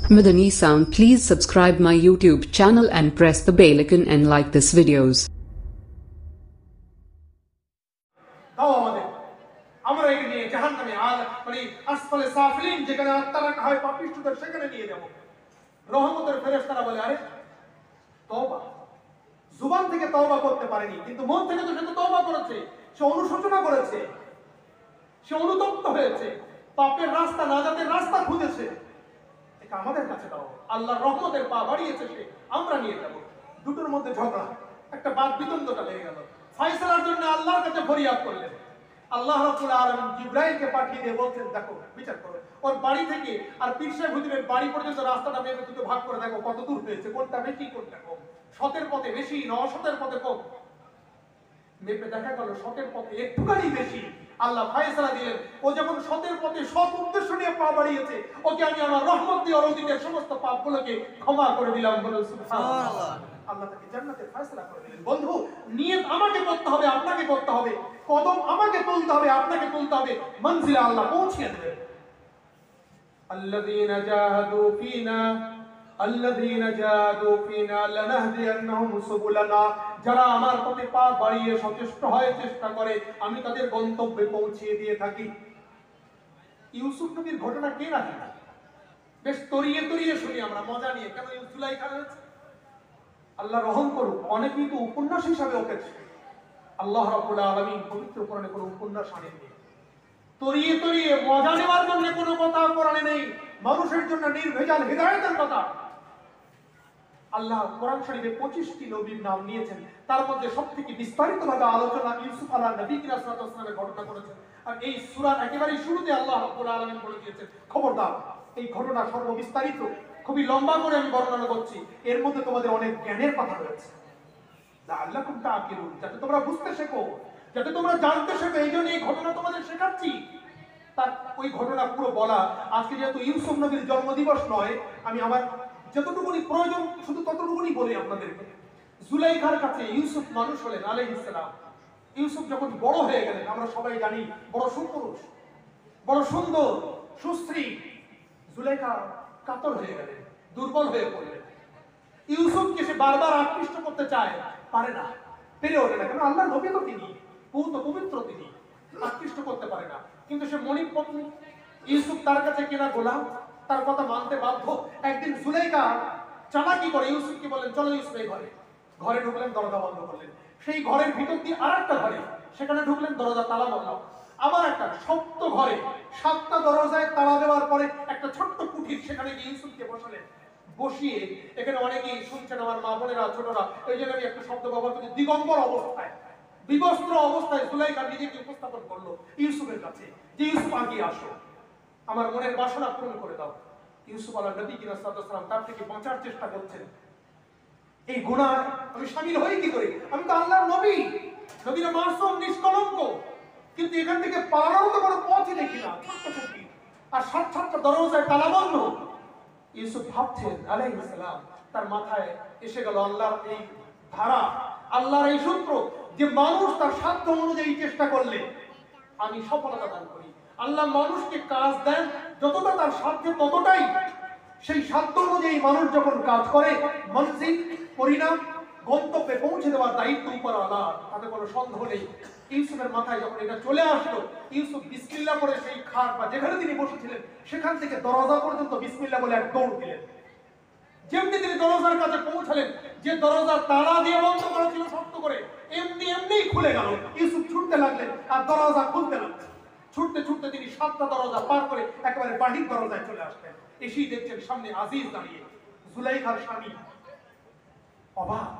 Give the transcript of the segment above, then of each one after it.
Madani Sound. Please subscribe my YouTube channel and press the bell icon and like this videos. আমরা একে নিয়ে জাহান্নামে মানে আসফালে সাফিলিন যেখানে আত্মা রাখা হয় পাপিষ্ঠদের সেখানে নিয়ে যাব। রহমতের ফেরেশতারা বলে আরে তওবা, জুবান থেকে তওবা করতে পারেনি কিন্তু মন থেকে তো সে তো তওবা করেছে, সে অনুশোচনা করেছে, সে অনুতপ্ত হয়েছে, পাপের রাস্তা নাজাতের রাস্তা খুঁজেছে, এটা আমাদের কাছে দাও। আল্লাহর রহমতের পা বাড়িয়েছে সে, আমরা নিয়ে যাব। দুটোর মধ্যে ঝগড়া, একটা বাদ বিতণ্ডটা লেগে গেল। ফয়সালার জন্য আল্লাহর কাছে ফরিয়াদ করলেন। আল্লাহ রাব্বুল আলামিন জিবরাইলকে পাঠিয়ে দিয়ে বলছেন দেখো বিচার করো, ওর বাড়ি থেকে আর পীর সাহেব হুজুরের বাড়ি পর্যন্ত রাস্তাটা মেপে দুটো ভাগ করে দেখো কত দূর হয়েছে, কোনটা বেশি কোনটা কম, সতের পথে বেশি না অসতের পথে কম। মেপে দেখা গেল সতের পথে একটুখানি বেশি। আল্লাহ ফয়সালা দিলেন, ও যখন সতের পথে সৎ উদ্দেশ্য নিয়ে পা বাড়িয়েছে, ওকে আমি আমার রহমত দিয়ে ওর অতীতের সমস্ত পাপগুলোকে ক্ষমা করে দিলাম। বলে সুবহানাল্লাহ। আল্লাহ তাকে জান্নাতে ফয়সালা করে দিলেন। বন্ধু, নিয়ত আমাকে করতে হবে, আপনাকে করতে হবে, কদম আমাকে তুলতে হবে, আপনাকে তুলতে হবে, মঞ্জিলে আল্লাহ পৌঁছিয়ে দেবেন। আল্লাযীনা জাহাদু ফিনা লানাহদিয়ান্নাহুম সুবুলানা, যারা আমার পথে পা বাড়িয়ে সচেষ্ট হয়, চেষ্টা করে, আমি তাদের গন্তব্যে পৌঁছিয়ে দিয়ে থাকি। ইউসুফ নবীর ঘটনা কে রাখে না? বেশ তরিয়ে তরিয়ে শুনি আমরা মজা নিয়ে, কেন জুলাইখা হয়েছে। আল্লাহ রহম করুক, অনেকেই তো উপন্যাস হিসাবে ওঠেছে। আল্লাহ রাব্বুল আলামিন পবিত্র কোরআনে কোনো উপন্যাস আনেননি। তরিয়ে তরিয়ে মজা নেওয়ার জন্য কোনো কথা কোরআনে নেই, মানুষের জন্য নির্ভেজাল হিদায়াতের কথা। আল্লাহ কোরআন শরীফে 25টি নবীর নাম নিয়েছেন, তার মধ্যে সবথেকে বিস্তারিতভাবে আলোচনা ইউসুফ আলাইহিস নবী সাল্লাল্লাহু আলাইহি ওয়াসাল্লামের ঘটনা করেছেন। আর এই সূরার একেবারে শুরুতে আল্লাহ রাব্বুল আলামিন বলে দিয়েছেন, খবরদার এই ঘটনা সর্ববিস্তারিত, খুবই লম্বা করে আমি বর্ণনা করছি, এর মধ্যে তোমাদের অনেক জ্ঞানের কথা রয়েছে। লাআল্লাকুম তাআকিলুন, যাতে তোমরা বুঝতে শেখো, যাতে তোমরা জানতে শেখো, এইজন্য এই ঘটনা তোমাদের শেখাচ্ছি। তার ওই ঘটনা পুরো বলা, আজকে যেহেতু ইউসুফ নবীর জন্মদিবস নয়, আমি আমার যতটুকুনি প্রয়োজন শুধু ততটুকুনি বলি আপনাদেরকে। জুলাইখার কাছে ইউসুফ মানুষ হলেন আলাইহিস সালাম। ইউসুফ যখন বড় হয়ে গেলেন, আমরা সবাই জানি বড় সুপুরুষ, বড় সুন্দর, সুশ্রী, জুলাইখা কাতর হয়ে গেলেন, দুর্বল হয়ে পড়লেন। ইউসুফকে সে বারবার আকৃষ্ট করতে চায়, পারে না, পেরে ওঠে না, কারণ আল্লাহ নবী তো তিনি, পূত পবিত্র তিনি, আকৃষ্ট করতে পারে না। কিন্তু সে মনিব পত্নী, ইউসুফ তার কাছে কেনা গোলাম, তার কথা মানতে বাধ্য। একদিন জুলাইখা চালাকি করে ইউসুফকে বলেন চলো ইউসুফ এই ঘরে। ঘরে ঢুকলেন, দরজা বন্ধ করলেন। সেই ঘরের ভিতর দিয়ে আরেকটা ঘরে, সেখানে ঢুকলেন, দরজা তালা মারল। আবার একটা শক্ত ঘরে 7টা দরজায় তালা দেওয়ার পরে একটা ছোট্ট কুঠির, সেখানে গিয়ে ইউসুফকে বসালেন। বসিয়ে, এখানে অনেকেই শুনছেন আমার মা বোনেরা, ছোটরা, এই জন্য আমি একটা শব্দ ব্যবহার করছি, দিগম্বর অবস্থায়, বিবস্ত্র অবস্থায় জুলাইখা নিজেকে উপস্থাপন করলো ইউসুফের কাছে, যে ইউসুফ আগে আসো, আমার মনের বাসনা পূরণ করে দাও। ইউসুফ আলাইহিস নবী সাল্লাল্লাহু তার থেকে বাঁচার চেষ্টা করছেন। এই গুনাহ আমি শামিল হই কি করে? আমি তো আল্লাহর নবী, নবীরা মাসুম, নিষ্কলঙ্ক, কিন্তু এখান থেকে পালানোর তো কোনো পথই দেখি না। আর 7টা দরজায় তালা বন্ধ। ইউসুফ ভাবছেন আলাইহিস সালাম, তার মাথায় এসে গেল আল্লাহর এই ধারা, আল্লাহর এই সূত্র, যে মানুষ তার সাধ্য অনুযায়ী চেষ্টা করলে আমি সফলতা দান করি। আল্লাহ মানুষকে কাজ দেন যতটা তার সাধ্যে ততটাই। সেই সাধ্য অনুযায়ী মানুষ যখন কাজ করে, মনজিল, পরিণাম, গন্তব্যে পৌঁছে দেওয়ার দায়িত্ব উপর আল্লাহ, তাতে কোনো সন্দেহ নেই। ইউসুফের মাথায় যখন এটা চলে আসলো, ইউসুফ বিসমিল্লাহ করে সেই খাট বা যেখানে তিনি বসেছিলেন সেখান থেকে দরজা পর্যন্ত বিসমিল্লাহ বলে এক দৌড় দিলেন। যেমনি তিনি দরজার কাছে পৌঁছালেন, যে দরজা তালা দিয়ে বন্ধ করা ছিল শক্ত করে, এমনিই খুলে গেল। ইউসুফ ছুটতে লাগলেন আর দরজা খুলতে লাগলেন। ছুটতে ছুটতে তিনি 7টা দরজা পার করে একেবারে বাহির দরজায় চলে আসলেন। এসেই দেখছেন সামনে আজিজ দাঁড়িয়ে, জুলাইখার স্বামী। অবাক,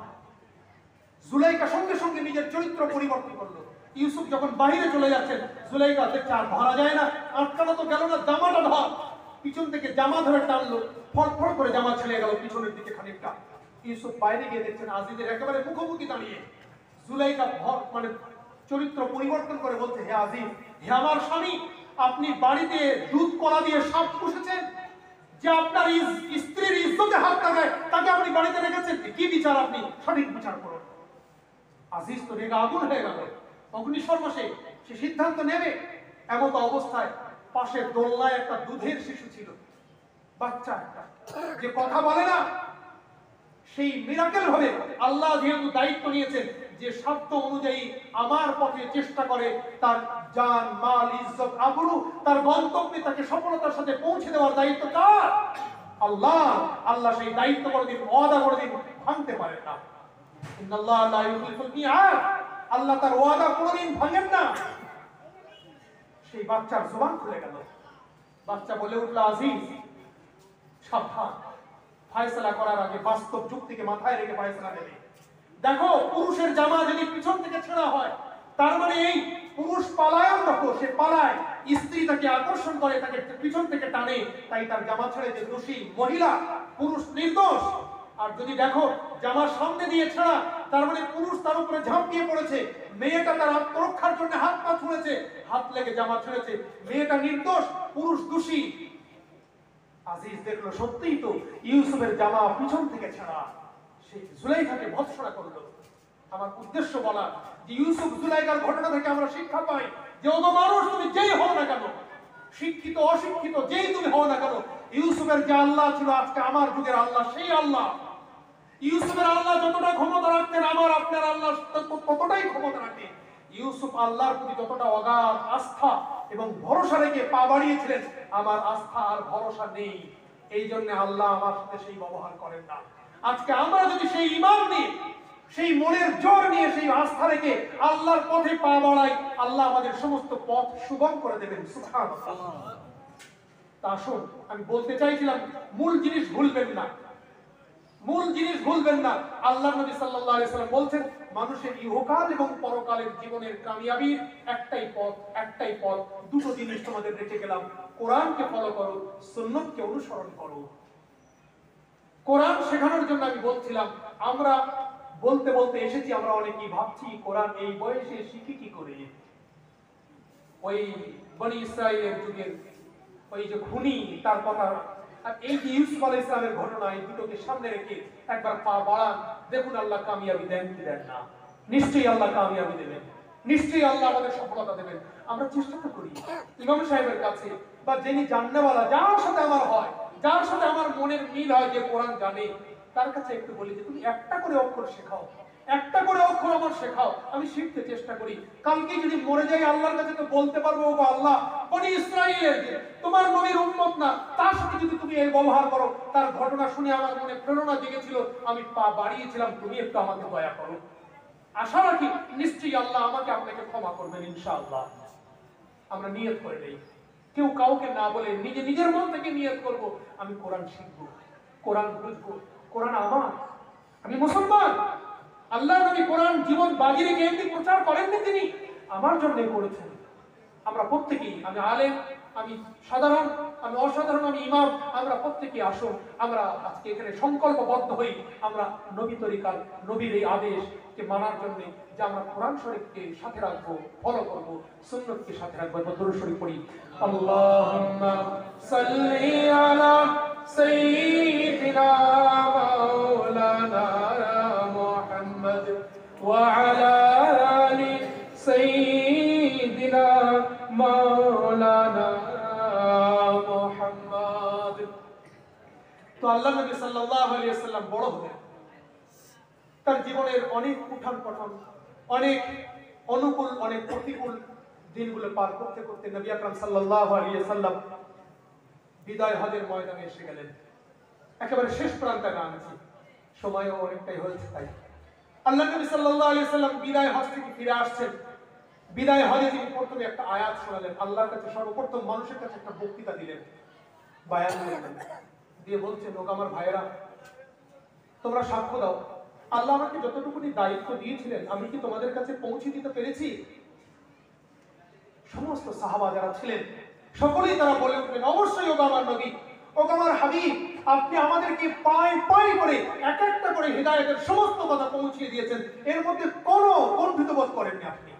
জুলাইখা সঙ্গে সঙ্গে নিজের চরিত্র পরিবর্তন করলো। ইউসুফ যখন বাইরে চলে যাচ্ছেন, জুলাইখা দেখছে আর ধরা যায় না, আটকানো তো গেল না, জামাটা ধর। পিছন থেকে জামা ধরে টানলো, ফড়ফড় করে জামা ছেড়ে গেল পিছনের দিকে খানিকটা। ইউসুফ বাইরে গিয়ে দেখছেন আজিজের একেবারে মুখোমুখি দাঁড়িয়ে। জুলাইখা মানে চরিত্র পরিবর্তন করে বলছে, হে আজিজ, হে আমার স্বামী, আপনি বাড়িতে দুধ কলা দিয়ে সাপ পুষেছেন, যে আপনার স্ত্রীর ইজ্জতে হাত লাগায় তাকে আপনি বাড়িতে রেখেছেন, কি বিচার? আপনি সঠিক বিচার করুন। আজিজ তো রেগে আগুন হয়ে গেল, অগ্নিশর্মা, সে সিদ্ধান্ত নেবে। এমত অবস্থায় পাশে দোলনায় একটা দুধের শিশু ছিল। বাচ্চা একটা যে কথা বলে না, সেই মিরাকেল ভাবে আল্লাহ যেহেতু দায়িত্ব নিয়েছেন যে সাধ্য অনুযায়ী আমার পথে চেষ্টা করে তার জান মাল ইজ্জত আবরু তার গন্তব্যে তাকে সফলতার সাথে পৌঁছে দেওয়ার দায়িত্ব কার? আল্লাহ। আল্লাহ সেই দায়িত্ব কোনদিন ওয়াদা কোনদিন ভাঙতে পারেন না। ইন্নাল্লাহ লা ইউখলিফুল মিআদ, আল্লাহ তার ওয়াদা কোনদিন ভাঙেন না। সেই বাচ্চার জবান খুলে গেল, বাচ্চা বলে উঠল, আজিজ সাবধান, ফয়সালা করার আগে বাস্তব যুক্তিকে মাথায় রেখে ফয়সালা নেবে। দেখো, পুরুষের জামা যদি পিছন থেকে ছেঁড়া হয়, তার মানে এই পুরুষ পালায়ন দেখো, সে পালায়, স্ত্রী তাকে আকর্ষণ করে, তাকে পিছন থেকে টানে, তাই তার জামা ছেড়ে যে দোষী মহিলা, পুরুষ নির্দোষ। আর যদি দেখো জামার সামনে দিয়ে ছেঁড়া, তার মানে পুরুষ তার উপরে ঝাঁপিয়ে পড়েছে, মেয়েটা তার আত্মরক্ষার জন্য হাত পা ছুঁড়েছে, হাত লেগে জামা ছেড়েছে, মেয়েটা নির্দোষ, পুরুষ দোষী। আজিজ দেখলো সত্যিই তো ইউসুফের জামা পিছন থেকে ছাড়া, সেই জুলাইখাকে ভৎসনা করলো। আমার উদ্দেশ্য বলা যে ইউসুফ জুলাইখার ঘটনা থেকে আমরা শিক্ষা পাই যে ওগো মানুষ, তুমি যেই হও না কেন, শিক্ষিত অশিক্ষিত যেই তুমি হও না কেন, ইউসুফের যে আল্লাহ ছিল আজকে আমার যুগের আল্লাহ সেই আল্লাহ। ইউসুফের আল্লাহ যতটা ক্ষমতা রাখতেন, আমার আপনার আল্লাহ ততটাই ক্ষমতা রাখে। ইউসুফ আল্লাহর প্রতি যতটা অগাধ আস্থা এবং ভরসা রেখে পা বাড়িয়েছিলেন, আমার আস্থা আর ভরসা নেই, এই জন্য আল্লাহ আমার সাথে সেই ব্যবহার করেন না। আজকে আমরা যদি সেই ঈমান নিয়ে, সেই মনের জোর নিয়ে, সেই আস্থা রেখে আল্লাহর পথে পা বাড়াই, আল্লাহ আমাদের সমস্ত পথ সুগম করে দেবেন। সুবহানাল্লাহ। তা আসুন, আমি বলতে চাইছিলাম মূল জিনিস ভুলবেন না, মূল জিনিস ভুলবেন না। আল্লাহ নবী সাল্লাল্লাহু আলাইহি সাল্লাম বলছেন, মানুষের ইহকাল এবং পরকালের জীবনের কামিয়াবির একটাই পথ, একটাই পথ। দুটো জিনিস তোমাদের রেখে গেলাম, কোরআনকে ফলো করো, সুন্নাতকে অনুসরণ করো। কোরআন শেখানোর জন্য আমি বলছিলাম, আমরা বলতে বলতে এসেছি, আমরা অনেকেই ভাবছি কোরআন এই বয়সে শিখি কি করে। ওই বনি ইসরাইলের যুগের ওই যে খুনি, তার কথা, আর এই যে ইউসুফ আলাইহিস সালামের ঘটনা, এই দুটোকে সামনে রেখে একবার পা বাড়ান, দেখুন আল্লাহ কামিয়াবি দেন কি দেন না। নিশ্চয়ই আল্লাহ কামিয়াবি দেবেন, নিশ্চয়ই আল্লাহ আমাদের সফলতা দেবেন। আমরা চেষ্টা তো করি ইমাম সাহেবের কাছে বা যিনি জাননেওয়ালা, যার সাথে আমার হয়, যার সাথে আমার মনের মিল হয়, যে কোরআন জানে, তার কাছে একটু বলি যে তুমি একটা করে অক্ষর শেখাও, একটা করে অক্ষর আমার শেখাও, আমি শিখতে চেষ্টা করি। কালকে যদি মরে যাই আল্লাহর কাছে তো বলতে পারবো, ও আল্লাহ, বনি ইসরাইলের যে তোমার নবীর উম্মত না, তার সাথে যদি তুমি এই ব্যবহার করো, তার ঘটনা শুনে আমার মনে প্রেরণা জেগেছিল, আমি পা বাড়িয়েছিলাম, তুমি একটু আমাকে দয়া করো। আশা রাখি নিশ্চয়ই আল্লাহ আমাকে আপনাকে ক্ষমা করবেন ইনশাআল্লাহ। আমরা নিয়ত করে নেই, কেউ কাউকে না বলে নিজে নিজের মন থেকে নিয়ত করব, আমি কোরআন শিখবো, কোরআন বুঝবো, কোরআন আমার, আমি মুসলমান। আল্লাহ নবী কোরআন জীবন বাজি রেখে এমনি প্রচার করেননি, তিনি আমার জন্যই করেছেন। আমরা প্রত্যেকেই, আমি আলেম, আমি সাধারণ, আমি অসাধারণ, আমি ইমাম, আমরা প্রত্যেকেই আসুন, আমরা আজকে এখানে সংকল্পবদ্ধ হই, আমরা নবী তরিকার, নবীর এই আদেশকে মানার জন্য, যে আমরা কোরআন শরীফকে সাথে রাখবো, ফলো করবো, সুন্নতকে সাথে রাখবো। দরুদ শরীফ পড়ি। আল্লাহুম্মা সাল্লি আলা সাইয়্যিদিনা মাওলানা মুহাম্মদ ওয়া আলা আলি সাইয়্যিদিনা মাওলানা মুহাম্মদ। তো আল্লাহ নবী সাল্লাল্লাহু আলাইহি ওয়াসাল্লাম বড় হলেন, তার জীবনের অনেক উঠান পতন, অনেক অনুকূল, অনেক প্রতিকূল দিনগুলো পার করতে করতে নবী আকরাম সাল্লাল্লাহু আলাইহি ওয়াসাল্লাম বিদায় হজের ময়দানে এসে গেলেন। একেবারে শেষ প্রান্তে নামছি, সময়ও অনেকটাই হয়েছে। তাই আল্লাহ নবী সাল্লাল্লাহু আলাইহি ওয়াসাল্লাম বিদায় হজ থেকে ফিরে আসছেন। বিদায় হজে তিনি প্রথমে একটা আয়াত শোনালেন, আল্লাহর কাছে সর্বপ্রথম মানুষের কাছে একটা বক্তৃতা দিলেন, বায়ান করলেন, দিয়ে বলছেন, ও আমার ভাইয়েরা, তোমরা সাক্ষ্য দাও, আল্লাহ আমাকে যতটুকুনি দায়িত্ব দিয়েছিলেন আমি কি তোমাদের কাছে পৌঁছে দিতে পেরেছি? সমস্ত সাহাবা যারা ছিলেন সকলেই তারা বলে উঠলেন, অবশ্যই, ও আমার নবী, ও আমার হাবিব, আপনি আমাদেরকে পায় পায় করে এক একটা করে হিদায়াতের সমস্ত কথা পৌঁছিয়ে দিয়েছেন, এর মধ্যে কোনো কণ্ঠিত বোধ করেননি আপনি।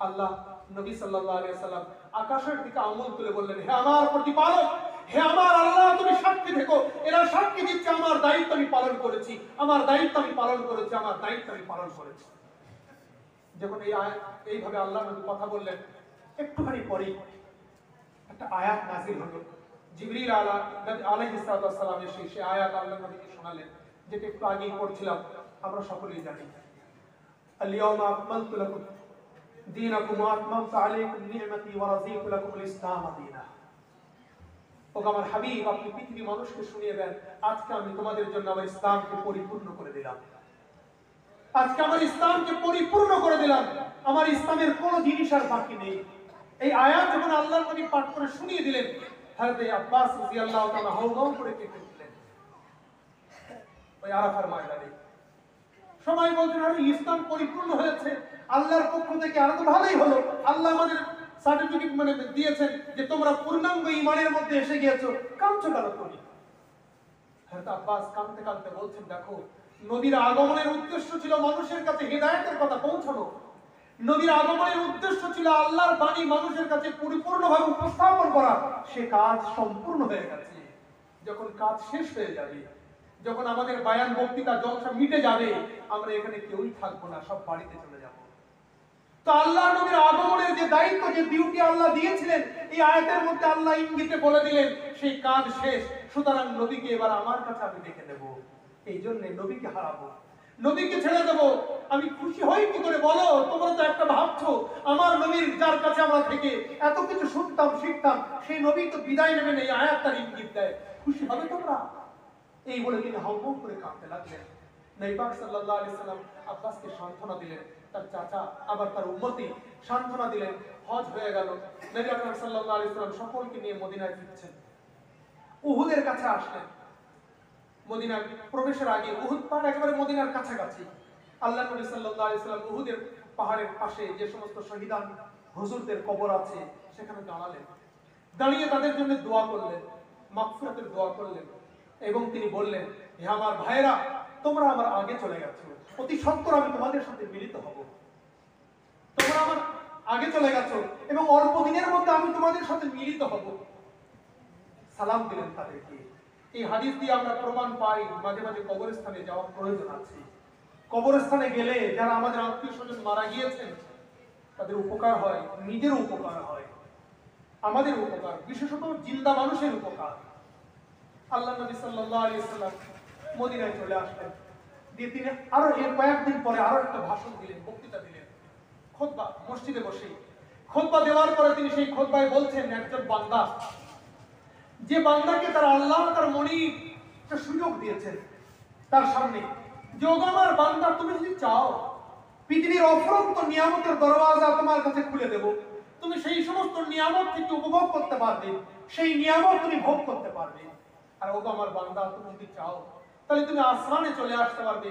আল্লাহ নবী সাল্লাল্লাহু আলাইহি ওয়াসাল্লাম আকাশের দিকে আঙুল তুলে বললেন, হে আমার প্রতিপালক, হে আমার আল্লাহ, তুমি সাক্ষী থেকো, এরা সাক্ষী দিচ্ছে আমার দায়িত্ব আমি পালন করেছি, আমার দায়িত্ব আমি পালন করেছি, আমার দায়িত্ব আমি পালন করেছি। যখন এইভাবে আল্লাহ নবী কথা বললেন, একটুখানি পরেই একটা আয়াত নাযিল হলো, জিবরিল আলাইহিস সালাম এসে সেই আয়াত আল্লাহর নবীকে শোনালেন, যেটা একটু আগেই পড়ছিলাম, আমরা সকলেই জানি। আল-ইয়াওমা আকমালতু লাকুম দীনাকুম ওয়া আতমামতু আলাইকুম নি'মাতি ওয়া রাযীতু লাকুমুল ইসলাম দীনা। ও আমার হাবিব, আপনি পৃথিবী মানুষকে শুনিয়ে দেন, আজকে আমি তোমাদের জন্য আমার ইসলামকে পরিপূর্ণ করে দিলাম। আজকে আমার ইসলামকে পরিপূর্ণ করে দিলাম, আমার ইসলামের কোনো জিনিস আর বাকি নেই। এই আয়াত যখন আল্লাহর নবী পাঠ করে শুনিয়ে দিলেন, হযরত আব্বাস রাদিয়াল্লাহু তাআলা হাওমাও করে কেঁদে উঠলেন ওই আরাফার ময়দানে। সবাই বলছেন, আরে ইসলাম পরিপূর্ণ হয়েছে আল্লাহর পক্ষ থেকে, আরো তো ভালোই হলো, আল্লাহ আমাদের সার্টিফিকেট দিয়েছেন যে তোমরা পূর্ণাঙ্গ ঈমানের মধ্যে এসে গিয়েছো, কাঁদছো কেন তুমি? হযরত আব্বাস কাঁদতে কাঁদতে বলছেন, দেখো, নবীর আগমনের উদ্দেশ্য ছিল মানুষের কাছে হিদায়াতের কথা পৌঁছানো। নবীর আগমনের উদ্দেশ্য ছিল আল্লাহর বাণী মানুষের কাছে পরিপূর্ণভাবে উপস্থাপন করা। সে কাজ সম্পূর্ণ হয়ে গেছে। যখন কাজ শেষ হয়ে যাবে, যখন আমাদের বায়ান বক্তৃতা জলসা মিটে যাবে, আমরা এখানে কেউই থাকবো না, সব বাড়িতে চলে যাব। তো আল্লাহ নবীর আগমনের যে দায়িত্ব, যে ডিউটি আল্লাহ দিয়েছিলেন, এই আয়াতের মধ্যে আল্লাহ ইঙ্গিতে বলে দিলেন সেই কাজ শেষ। সুতরাং নবীকে এবার আমার কাছে আমি দেখে নেব। এই জন্য নবীকে হারাবো, নবীকে ছেড়ে দেবো। আমি খুশি হই কি করে বলো? তোমরা তো একটা ভাবছো আমার নবীর যার কাছে আমরা থেকে এত কিছু শুনতাম শিখতাম, সেই নবী তো বিদায় নেবেন, এই আয়াত তার ইঙ্গিত দেয়। খুশি হবে তোমরা? এই বলে তিনি হাউমাউ করে কাঁদতে লাগলেন। নবী পাক সাল্লাল্লাহু আলাইহি সাল্লাম আব্বাসকে সান্ত্বনা দিলেন, তার চাচা আবার তার উম্মতি সান্ত্বনা দিলেন। হজ হয়ে গেল। নবী আকরাম সাল্লাল্লাহু আলাইহি সাল্লাম সকলকে নিয়ে মদিনায় ফিরছেন। উহুদের কাছে আসলেন। মদিনার প্রবেশের আগে উহুদ পাহাড় একেবারে মদিনার কাছাকাছি। আল্লাহ নবী সাল্লাল্লাহু আলাইহি সাল্লাম উহুদের পাহাড়ের পাশে যে সমস্ত শহীদান হুজুরদের কবর আছে সেখানে দাঁড়ালেন। দাঁড়িয়ে তাদের জন্য দোয়া করলেন, মাগফিরাতের দোয়া করলেন এবং তিনি বললেন, হে আমার ভাইরা, তোমরা আমার আগে চলে গেছো, অতি সত্বর আমি তোমাদের সাথে মিলিত হব। তোমরা আমার আগে চলে গেছো এবং অল্প দিনের মধ্যে আমি তোমাদের সাথে মিলিত হব। সালাম দিলেন তাদেরকে। এই হাদিস দিয়ে আমরা প্রমাণ পাই মাঝে মাঝে কবরস্থানে যাওয়ার প্রয়োজন আছে। কবরস্থানে গেলে যারা আমাদের আত্মীয় স্বজন মারা গিয়েছেন তাদের উপকার হয়, নিজের উপকার হয়, আমাদের উপকার, বিশেষত জিন্দা মানুষের উপকার। আল্লাহ নবী সাল্লাল্লাহু আলাইহি সাল্লাম মদিনায় চলে আসলেন। দিয়ে তিনি আরো এর কয়েকদিন পরে আরো একটা ভাষণ দিলেন, বক্তৃতা দিলেন, খুতবা, মসজিদে বসে খুতবা দেওয়ার পরে তিনি সেই খুতবায় বলছেন, একজন বান্দা, যে বান্দাকে তার আল্লাহ তার মনে একটা সুযোগ দিয়েছেন তার সামনে, যে ওগো আমার বান্দা, তুমি যদি চাও পৃথিবীর অফুরন্ত নিয়ামতের দরওয়াজা তোমার কাছে খুলে দেব, তুমি সেই সমস্ত নিয়ামত থেকে উপভোগ করতে পারবে, সেই নিয়ামত তুমি ভোগ করতে পারবে। আর ওগো আমার বান্দা, তুমি যদি চাও তাহলে তুমি আসমানে চলে আসতে পারবে,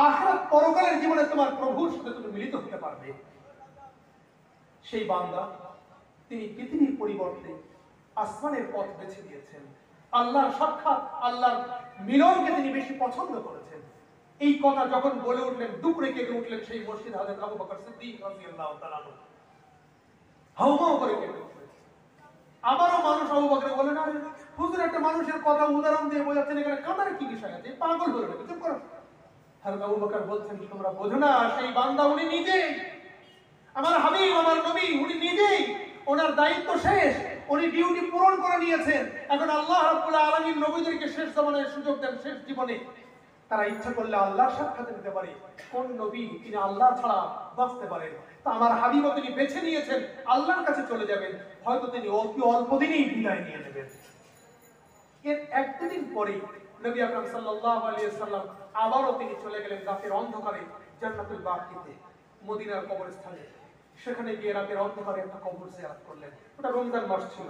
আখিরাত পরকালের জীবনে তোমার প্রভুর সাথে তুমি মিলিত হতে পারবে। সেই বান্দা তিনি পৃথিবীর পরিবর্তে আসমানের পথ বেছে নিয়েছেন। আল্লাহর সাক্ষাৎ, আল্লাহর মিলনকে তিনি বেশি পছন্দ করেছেন। এই কথা যখন বলে উঠলেন, দুপুরে কেঁদে উঠলেন সেই মসজিদ হযরত আবু বকর সিদ্দিক রাদিয়াল্লাহু তাআলা আনহু হাউমাউ করে কেঁদে উঠলেন। আবারও মানুষ আবু বকর বলেন, আরে হুজুর, একটা মানুষের কথা উদাহরণ দিয়ে বোঝাচ্ছেন, এখানে কাঁদার কি বিষয় আছে? পাগল হলো নাকি? চুপ করো। হযরত আবু বকর বলছেন, তোমরা বোঝো না, সেই বান্দা উনি নিজেই আমার হাবিব, আমার নবী, উনি নিজেই, ওনার দায়িত্ব শেষ, উনি ডিউটি পূরণ করে নিয়েছেন। এখন আল্লাহ রাব্বুল আলামিন নবীদেরকে শেষ জামানায় সুযোগ দেন, শেষ জীবনে তারা ইচ্ছা করলে আল্লাহর সাক্ষাৎ নিতে পারে। কোন নবী তিনি আল্লাহ ছাড়া বাঁচতে পারেন? তা আমার হাবিবও তিনি বেছে নিয়েছেন, আল্লাহর কাছে চলে যাবেন, হয়তো তিনি অতি অল্প দিনেই বিদায় নিয়ে নেবেন। এর একদিন পরে নবী আকরাম সাল্লাল্লাহু আলাইহি সাল্লাম আবারও তিনি চলে গেলেন রাতের অন্ধকারে জান্নাতুল বাকিতে, মদিনার কবরস্থানে। সেখানে গিয়ে রাতের অন্ধকারে একটা কবর জিয়ারত করলেন। ওটা রমজান মাস ছিল,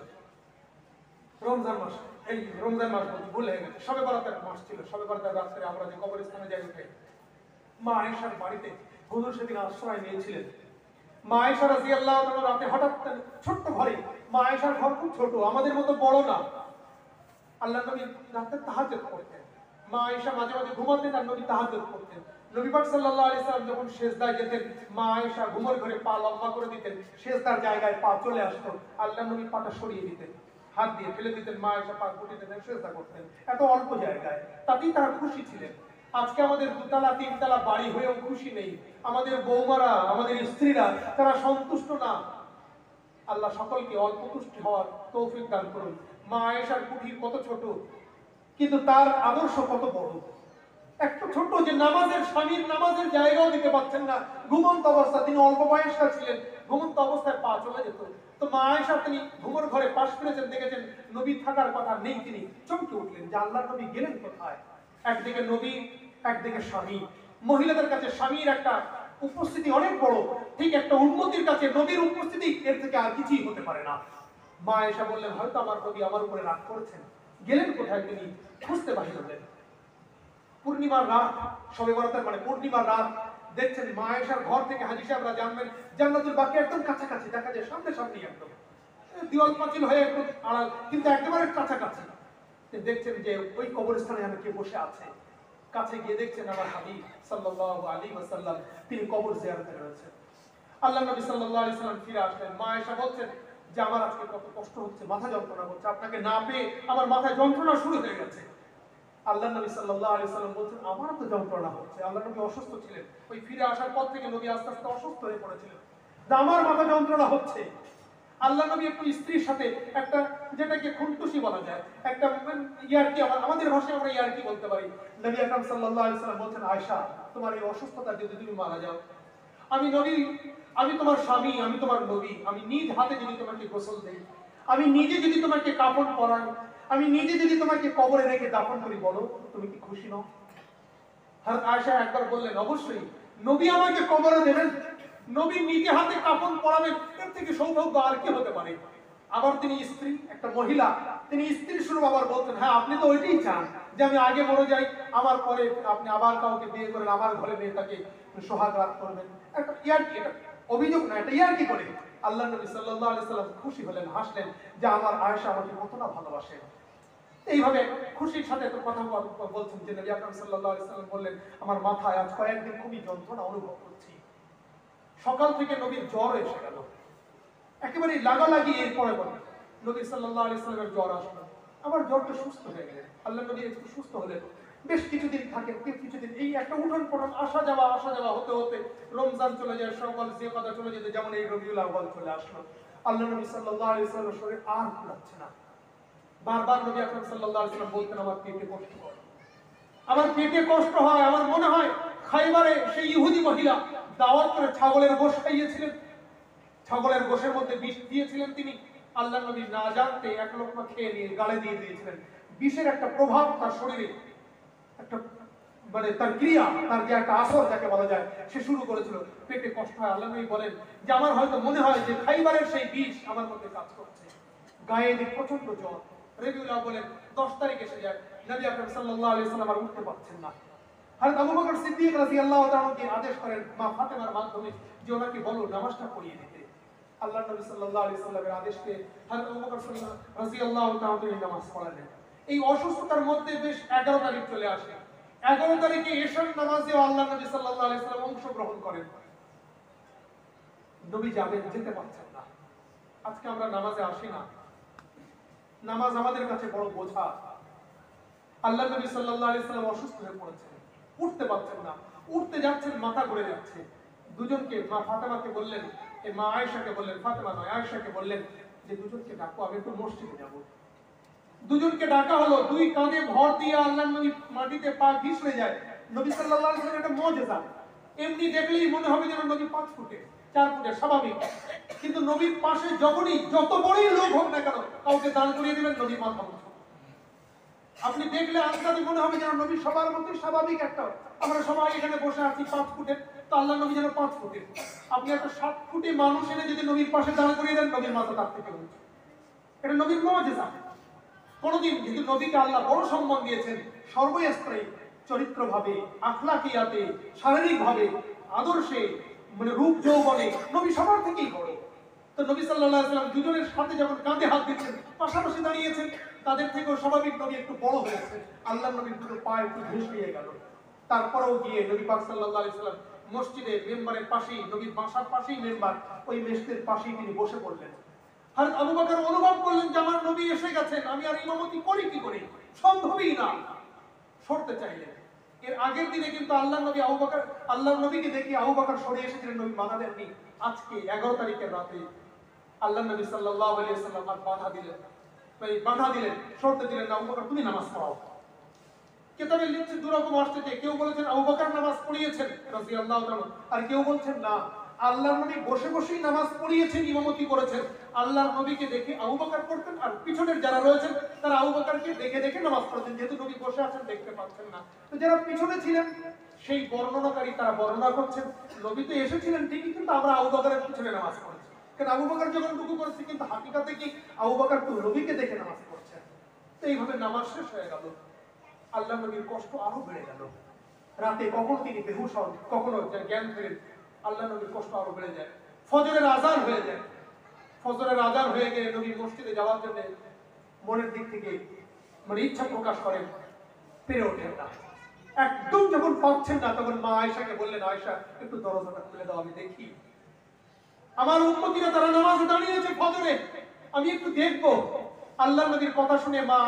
রমজান মাস, এই রমজান মাস বলতে ভুল হয়ে গেছে, শবে বরাতের মাস ছিল। শবে বরাতের রাত্রে আমরা যে কবরস্থানে যাই উঠে, মা আয়েশার বাড়িতে হুজুর সেদিন আশ্রয় নিয়েছিলেন। মা আয়েশা রাদিয়াল্লাহু তাআলা রাতে হঠাৎ ছোট্ট ঘরে, মা আয়েশার ঘর খুব ছোট, আমাদের মতো বড় না। আল্লাহ নবী রাতে তাহাজ্জুদ করতেন, মা আয়েশা মাঝে মাঝে ঘুমাতেন আর নবী তাহাজ্জুদ করতেন। নবী পাক সাল্লাল্লাহু আলাইহি সাল্লাম যখন সিজদায় যেতেন, মা আয়েশা ঘুমের ঘরে পা লম্বা করে দিতেন, সিজদার জায়গায় পা চলে আসতো, আল্লাহ নবী পাটা সরিয়ে দিতেন, হাত দিয়ে ফেলে দিতেন, মা আয়েশা পা গুটিয়ে দিতেন, সিজদা করতেন। এত অল্প জায়গায়, তাতেই তারা খুশি ছিলেন। আজকে আমাদের দুতলা তিনতলা বাড়ি হয়েও খুশি নেই, আমাদের বৌমারা, আমাদের স্ত্রীরা, তারা সন্তুষ্ট না। আল্লাহ সকলকে অল্প তুষ্টি হওয়ার তৌফিক দান করুন। মা আয়েশার কুঠির কত ছোট, কিন্তু তার আদর্শ কত বড়। একটা ছোট যে নামাজের স্বামীর নামাজের জায়গাও দিতে পারছেন না, ঘুমন্ত অবস্থা, তিনি অল্প বয়স্ক ছিলেন, ঘুমন্ত অবস্থায় পা চলে যেত। তো মা আয়েশা তিনি ঘুমোর ঘরে পাশ ফিরেছেন, দেখেছেন নবী থাকার কথা নেই, তিনি চমকে উঠলেন যে আল্লাহর নবী গেলেন কোথায়। একদিকে নবী, একদিকে স্বামী। মহিলাদের কাছে স্বামীর একটা উপস্থিতি অনেক বড়, ঠিক একটা উন্নতির কাছে নবীর উপস্থিতি এর থেকে আর কিছুই হতে পারে না। মা আয়েশা বললেন, হয়তো আমার নবী আমার উপরে রাগ করেছেন, গেলেন কোথায় তিনি খুঁজতে বাহির হলেন। পূর্ণিমার রাত, শবে বরাতের মানে পূর্ণিমার রাত, দেখছেন মা আয়েশার ঘর থেকে হাজী সাহেবরা জানবেন জান্নাতুল বাকি একদম কাছাকাছি, দেখা যায় সামনে সামনে, একদম দেওয়াল পাঁচিল হয়ে একটু আড়াল, কিন্তু একেবারে কাছাকাছি। দেখছেন যে ওই কবরস্থানে যেন কে বসে আছে। কাছে গিয়ে দেখছেন আমার হাবিব সাল্লাল্লাহু আলাইহি ওয়াসাল্লাম তিনি কবর জিয়ারতে রয়েছেন। আল্লাহ নবী সাল্লাল্লাহু আলাইহি ওয়াসাল্লাম ফিরে আসলেন। মা আয়েশা বলছেন যে আমার আজকে কত কষ্ট হচ্ছে, মাথা যন্ত্রণা হচ্ছে, আপনাকে না পেয়ে আমার মাথায় যন্ত্রণা শুরু হয়ে গেছে। আল্লাহ নবী সাল্লাল্লাহু আলাইহি ওয়াসাল্লাম বলছেন আমারও তো যন্ত্রণা হচ্ছে। আল্লাহ নবী অসুস্থ ছিলেন, ওই ফিরে আসার পর থেকে নবী আস্তে আস্তে অসুস্থ হয়ে পড়েছিলেন, আমার মাথা যন্ত্রণা হচ্ছে। আল্লাহ নবী একটু স্ত্রীর সাথে একটা, যেটাকে খুনতুসি বলা যায়, একটা ইয়ারকি, আমাদের ভাষায় আমরা ইয়ারকি বলতে পারি। নবী আকরাম সাল্লাল্লাহু আলাইহি ওয়াসাল্লাম বলছেন, আয়েশা তোমার এই অসুস্থতা যদি তুমি মারা যাও, আমি নবী, আমি তোমার স্বামী, আমি তোমার নবী, আমি নিজ হাতে যদি তোমাকে গোসল দেই, আমি নিজে যদি তোমাকে কাফন পরাই, আমি নিজে যদি তোমাকে কবরে রেখে দাফন করি, বলো তুমি কি খুশি নও? হযরত আয়েশা একবার বললেন, অবশ্যই, নবী আমাকে কবরে দেবেন, নবী নিজে হাতে কাফন পরাবেন, এর থেকে সৌভাগ্য আর কি হতে পারে। আবার তিনি স্ত্রী, একটা মহিলা, তিনি স্ত্রীর শুরু আবার বলতেন, হ্যাঁ আপনি তো ওইটাই চান যে আমি আগে মরে যাই, আমার পরে আপনি আবার কাউকে বিয়ে করেন, আমার ঘরে নিয়ে তাকে সোহাগ রাত করবেন। একটা ইয়ারকি, এটা অভিযোগ না, এটা ইয়ারকি করে। আল্লাহ নবী সাল্লাল্লাহু আলাইহি সাল্লাম খুশি হলেন, হাসলেন যে আমার আয়েশা আমাকে কতটা ভালোবাসে। এইভাবে খুশির সাথে তো কথা বলছেন যে নবী আকরাম সাল্লাল্লাহু আলাইহি সাল্লাম বললেন, আমার মাথায় আজ কয়েকদিন খুবই যন্ত্রণা অনুভব করছি। সকাল থেকে নবীর জ্বর এসে গেল, একেবারে লাগালাগি। এরপরে বলে নবী সাল্লাল্লাহু আলাইহি সাল্লামের জ্বর আসলো, আবার জ্বরটা সুস্থ হয়ে গেলেন। আল্লাহ নবী একটু সুস্থ হলেন, বেশ কিছুদিন থাকেন, কিছুদিন এই একটা উঠন পঠন, আসা যাওয়া হতে হতে রমজান চলে যায়, শাওয়াল জিলকাদা চলে যেতে, যেমন এই রবিউল আউয়াল চলে আসলো। আল্লাহ নবী সাল্লাল্লাহু আলাইহি সাল্লামের শরীর আর কুলাচ্ছে না। বারবার নবী আকরাম সাল্লাল্লাহু আলাইহি সাল্লাম বলতেন, আমার পেটে কষ্ট হয়, আমার পেটে কষ্ট হয়। আমার মনে হয় খাইবারে সেই ইহুদি মহিলা দাওয়াত করে ছাগলের গোশত খাইয়েছিলেন, ছাগলের গোশের মধ্যে বিষ দিয়েছিলেন তিনি। আল্লাহ নবী না জানতে এক লোকমা খেয়ে নিয়ে গালে দিয়ে দিয়েছিলেন। বিষের একটা প্রভাব তার শরীরে, একটা মানে তার ক্রিয়া, তার যে একটা আসর যাকে বলা যায়, সে শুরু করেছিল। পেটে কষ্ট হয়। আল্লাহ নবী বলেন যে আমার হয়তো মনে হয় যে খাইবারের সেই বিষ আমার মধ্যে কাজ করছে। গায়ে যে প্রচন্ড জ্বর। রবিউল আউয়াল বলেন 10 তারিখ এসে যায়, নবী আকরাম সাল্লাল্লাহু আলাইহি সাল্লাম আর উঠতে পারছেন না। হযরত আবু বকর সিদ্দিক রাদিয়াল্লাহু তাআলাকে আদেশ করেন মা ফাতেমার মাধ্যমে যে ওনাকে বলো নামাজটা পড়িয়ে দিতে। আল্লাহ নবী সাল্লাল্লাহু আলাইহি সাল্লামের আদেশে হযরত আবু বকর রাদিয়াল্লাহু তাআলা নামাজ পড়ালেন। এই অসুস্থতার মধ্যে বেশ 11 তারিখ চলে আসে। 11 তারিখে এশার নামাজে আল্লাহ নবী সাল্লাল্লাহু আলাইহি সাল্লাম অংশগ্রহণ করেন। নবী যাবেন, যেতে পারছেন না। আজকে আমরা নামাজে আসি না, নামাজ আমাদের কাছে বড় বোঝা। আল্লাহ নবী সাল্লাল্লাহু আলাইহি সাল্লাম অসুস্থ হয়ে পড়েছেন, উঠতে পারছেন না, উঠতে যাচ্ছেন মাথা ঘুরে যাচ্ছে। দুজনকে, মা ফাতেমাকে বললেন, এই মা আয়েশাকে বললেন, ফাতেমা নয় আয়েশাকে বললেন যে দুজনকে ডাকো, আমি একটু মসজিদে যাব। দুজনকে ডাকা হলো, দুই কাঁধে ভর দিয়ে আল্লাহ নবী মাটিতে পা ঘিসড়ে যায়। নবী সাল্লাল্লাহু আলাইহি সাল্লাম একটা মুজিজা, এমনি দেখলেই মনে হবে যেন নবী 5 ফুটে 4 ফুটে স্বাভাবিক। কিন্তু নবীর পাশে যখনই যত বড়ই লোক হোক না কেন, কাউকে দাঁড় করিয়ে দিবেন, নবীর মাথা উঁচু। আপনি দেখলে আন্দাজে মনে হবে যেন নবী সবার মধ্যে স্বাভাবিক একটা, আমরা সবাই এখানে বসে আছি 5 ফুটের, তো আল্লাহ নবী যেন 5 ফুটের। আপনি একটা 7 ফুটে মানুষ এনে যদি নবীর পাশে দাঁড় করিয়ে দেন, নবীর মাথা তার থেকে উঁচু। এটা নবীর মুজিজা। কোনদিন কিন্তু নবীকে আল্লাহ বড় সম্মান দিয়েছেন, সর্বস্তরে, চরিত্রভাবে, আখলাকিয়াতে, শারীরিকভাবে, আদর্শে, মানে রূপ যৌবনে নবী সবার থেকেই বড়। তো নবী সাল্লাল্লাহু আলাইহি ওয়াসাল্লাম দুজনের সাথে যখন কাঁধে হাত দিচ্ছেন, পাশাপাশি দাঁড়িয়েছেন, তাদের থেকেও স্বাভাবিক নবী একটু বড় হয়েছে। আল্লাহ নবীর দুটো পা একটু ঘেঁষিয়ে গেল। তারপরেও গিয়ে নবী পাক সাল্লাল্লাহু আলাইহি ওয়াসাল্লাম মসজিদে মেম্বারের পাশেই, নবীর বাসার পাশেই মেম্বার, ওই মেসের পাশেই তিনি বসে পড়লেন। হযরত আবু বকর অনুভব করলেন যে আমার নবী এসে গেছেন, আমি আর ইমামতি করি কি করে, সম্ভবই না। সরতে চাইলেন। এর আগের দিনে কিন্তু আল্লাহ নবীকে দেখে আবু বকর সরে এসেছিলেন, নবী বাধা দেননি। আজকে 11 তারিখের রাতে আল্লাহ নবী সাল্লাল্লাহু আলাইহি ওয়াসাল্লাম আর বাধা দিলেন। বাধা দিলেন, শর্তে দিলেন না, আবু বকর তুমি নামাজ পড়াও। কিতাবে লিখছে দুরকম আসছে, যে কেউ বলেছেন আবু বকর নামাজ পড়িয়েছেন রাদিয়াল্লাহু তাআলা, আর কেউ বলছেন না আল্লাহর নবী বসে বসেই নামাজ পড়িয়েছেন, ইমামতি করেছেন। আল্লাহর নবীকে দেখে আবু বকর পড়তেন, আর পিছনের যারা রয়েছেন তারা আবু বকরকে দেখে দেখে নামাজ পড়তেন, যেহেতু নবী বসে আছেন দেখতে পাচ্ছেন না। তো যারা পিছনে ছিলেন সেই বর্ণনাকারী তারা বর্ণনা করছেন নবী তো এসেছিলেন ঠিকই, কিন্তু আমরা আবু বকরের পিছনে নামাজ পড়েছি, কারণ আবু বকর যখন রুকু করেছে, কিন্তু হাকিকাতে কি আবু বকর তো নবীকে দেখে নামাজ পড়ছেন। তো এইভাবে নামাজ শেষ হয়ে গেল। আল্লাহ নবীর কষ্ট আরো বেড়ে গেল। রাতে কখনো তিনি বেহুশ হন, কখনো জ্ঞান ফেরেন, আল্লাহ নবীর কষ্ট আরো বেড়ে যায়। ফজরের আজান হয়ে যায়, ফজরের আজান হয়ে গেলে নবী মসজিদে যাওয়ার জন্য মনের দিক থেকে ইচ্ছা প্রকাশ করেন, পেরে ওঠেন না। একদম যখন পাচ্ছেন না, তখন মা আয়েশাকে বললেন, আয়েশা একটু দরজাটা খুলে দাও, আমি দেখি আমার উম্মতিরা তারা নামাজে দাঁড়িয়েছে ফজরে, আমি একটু দেখবো। আল্লাহ নবীর কথা শুনে মা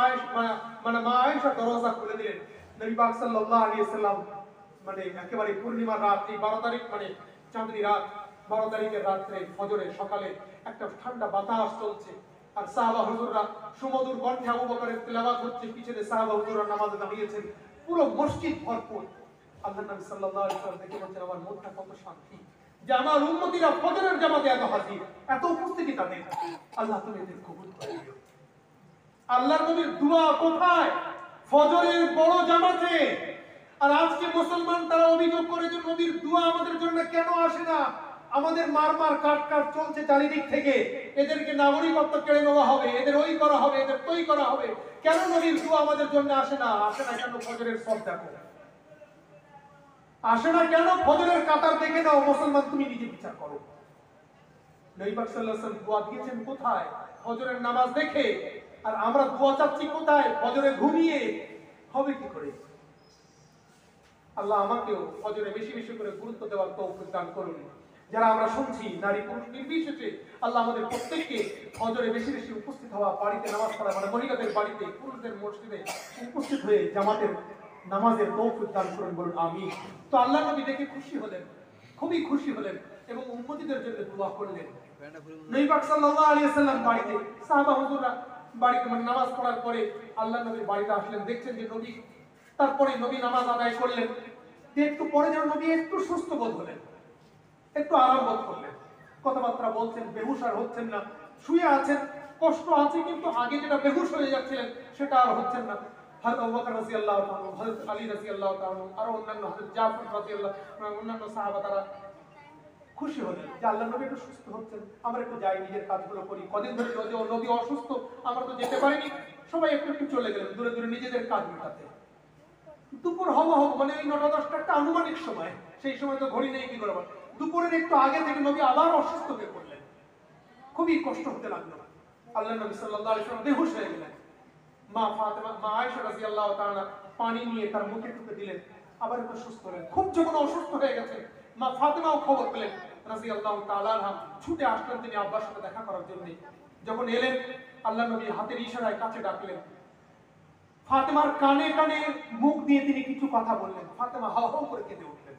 আয়েশা দরজা খুলে দিলেন। নবী পাক সাল্লাল্লাহু আলাইহি ওয়াসাল্লাম একেবারে পূর্ণিমার রাত, এই 12 তারিখ চাঁদনী রাত, 12 তারিখের রাত্রে ফজরে সকালে একটা ঠান্ডা বাতাস চলছে, আর সাহাবা হুজুররা সুমধুর কণ্ঠে আবু বকরের তেলাওয়াত হচ্ছে, পিছনে সাহাবা হুজুররা নামাজে দাঁড়িয়েছেন, পুরো মসজিদ ভরপুর। আল্লাহ নবী সাল্লাল্লাহু আলাইহি ওয়াসাল্লাম দেখে বলছেন, আমার মনটা কত শান্তি যে আমার উম্মতিরা ফজরের জামাতে এত হাজির, এত উপস্থিতি তাদের। আল্লাহ তুমি এদের কবুল করে নিও। আল্লাহর নবীর দোয়া কোথায়? ফজরের বড় জামাতে। আর আজকে মুসলমান তারা অভিযোগ করে যে নবীর দোয়া আমাদের জন্য কেন আসে না? আমাদের মারমার কাট চলছে চারিদিক থেকে, এদেরকে নাগরিকত্ব কেড়ে নেওয়া হবে, এদের ওই করা হবে, এদের তৈ করা হবে। কেন নবীর দোয়া আমাদের জন্য আসে না? আসে না কেন? ফজরের সব দেখো আসে না কেন? ফজরের কাতার দেখে নাও, মুসলমান তুমি নিজে বিচার করো। নবী পাক সাল্লাল্লাহু আলাইহি ওয়াসাল্লাম দোয়া দিয়েছেন কোথায়? ফজরের নামাজ দেখে। আর আমরা দোয়া চাচ্ছি কোথায়? ফজরে ঘুমিয়ে। হবে কি করে? আল্লাহ আমাকেও ফজরে বেশি বেশি করে গুরুত্ব দেওয়ার তৌফিক দান করুন। যারা আমরা শুনছি নারী পুরুষ নির্বিশেষে আল্লাহ আমাদের প্রত্যেককে ফজরে বেশি বেশি উপস্থিত হওয়া, বাড়িতে নামাজ পড়া, মহিলাদের বাড়িতে, পুরুষদের মসজিদে উপস্থিত হয়ে জামাতের নামাজের তৌফিক দান করুন, বলুন আমিন। তো আল্লাহ নবী দেখে খুশি হলেন, খুবই খুশি হলেন, এবং উম্মতিদের জন্য দোয়া করলেন। নবী পাক সাল্লাল্লাহু আলাইহি ওয়াসাল্লাম বাড়িতে, সাহাবা হুজুররা বাড়িতে নামাজ পড়ার পরে আল্লাহ নবীর বাড়িতে আসলেন, দেখছেন যে নবী, তারপরে নবী নামাজ আদায় করলেন। একটু পরে যেন নবী একটু সুস্থ বোধ হলেন, একটু আরাম বোধ করলেন, কথাবার্তা বলছেন, বেহুশ আর হচ্ছেন না, শুয়ে আছেন, কষ্ট আছে, কিন্তু আগে যেটা বেহুশ হয়ে যাচ্ছিলেন সেটা আর হচ্ছেন না। হযরত আবু বকর রাদিয়াল্লাহু তাআলা, হযরত আলী রাদিয়াল্লাহু তাআলা, আর অন্যান্য হযরত জাফর রাদিয়াল্লাহু, অন্যান্য সাহাবা তারা খুশি হলেন যে আল্লাহ নবী একটু সুস্থ হচ্ছেন, আমরা একটু যাই, নিজের কাজগুলো করি। কদিন ধরে নবী অসুস্থ, আমরা তো যেতে পারিনি, সবাই একটু একটু চলে গেলেন দূরে দূরে নিজেদের কাজ মেটাতে। দুপুর হওয়া ওই 9টা-10টা একটা আনুমানিক সময়, সেই সময় তো ঘড়ি নেই, কি করবো। দুপুরের একটু আগে থেকে নবী আবার অসুস্থ হয়ে পড়লেন, খুবই কষ্ট হতে লাগলো। আল্লাহ নবী সাল্লাল্লাহু আলাইহি ওয়াসাল্লাম বেহুশ হয়ে গেলেন। মা আয়েশা রাদিয়াল্লাহু তাআলা পানি নিয়ে তার মুখে টুকে দিলেন, আবার একটু সুস্থ হলেন। খুব যখন অসুস্থ হয়ে গেছে, মা ফাতেমাও খবর পেলেন রাদিয়াল্লাহু তাআলা আনহা, ছুটে আসলেন তিনি আব্বার সাথে দেখা করার জন্য। যখন এলেন, আল্লাহ নবী হাতের ইশারায় কাছে ডাকলেন, ফাতেমার কানে কানে মুখ দিয়ে তিনি কিছু কথা বললেন। ফাতেমা হাও হাও করে কেঁদে উঠলেন,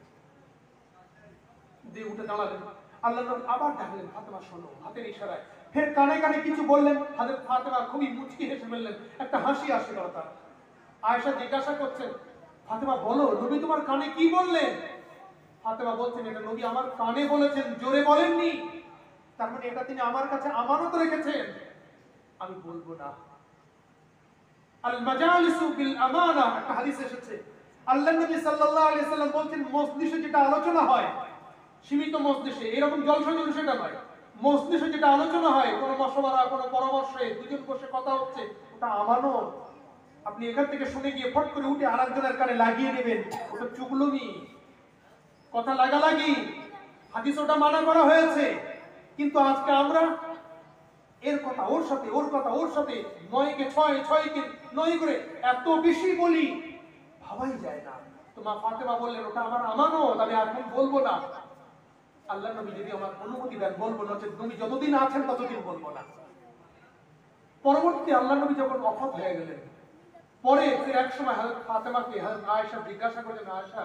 দিয়ে উঠে দাঁড়ালেন। আল্লাহ নবী আবার ডাকলেন, ফাতেমা শোনো, হাতের ইশারায় ফের কানে কানে কিছু বললেন। হযরত ফাতেমা খুবই মুচকি হেসে ফেললেন, একটা হাসি আসে তার। আয়েশা জিজ্ঞাসা করছেন, ফাতেমা বলো, নবী তোমার কানে কি বললেন? ফাতেমা বলছেন, এটা নবী আমার কানে বলেছেন, জোরে বলেননি। তার মানে এটা তিনি আমার কাছে আমানত রেখেছেন, আমি বলবো না। আল মাজালিসু বিল আমানা, একটা হাদিস এসেছে, আল্লাহ নবী সাল্লাল্লাহু আলাইহি সাল্লাম বলেন, মজলিসে যেটা আলোচনা হয়, সীমিত মজলিসে, এরকম জলসা জলসাটা নয়, মজলিসে যেটা আলোচনা হয়, কোনো মশওয়ারা, কোনো পরামর্শে দুজন বসে কথা হচ্ছে, ওটা আমানত। আপনি এখান থেকে শুনে গিয়ে ফট করে উঠে আরেকজনের কানে লাগিয়ে দেবেন, ওটা চুগলুমি, কথা লাগালাগি, হাদিস ওটা মানা করা হয়েছে। কিন্তু আজকে আমরা এর কথা ওর সাথে, ওর কথা ওর সাথে, 9কে 6, 6কে 9 করে এত বেশি বলি, ভাবাই যায় না। তো মা ফাতেমা বললেন, ওটা আমার আমানত, আমি এখন বলবো না। আল্লাহ নবী যদি আমার অনুমতি দেন বলবো, না নবী যতদিন আছেন ততদিন বলবো না। পরবর্তী আল্লাহ নবী যখন ওফাত হয়ে গেলেন, পরে এক সময় হযরত ফাতেমাকে হযরত আয়েশা জিজ্ঞাসা করলেন, আয়েশা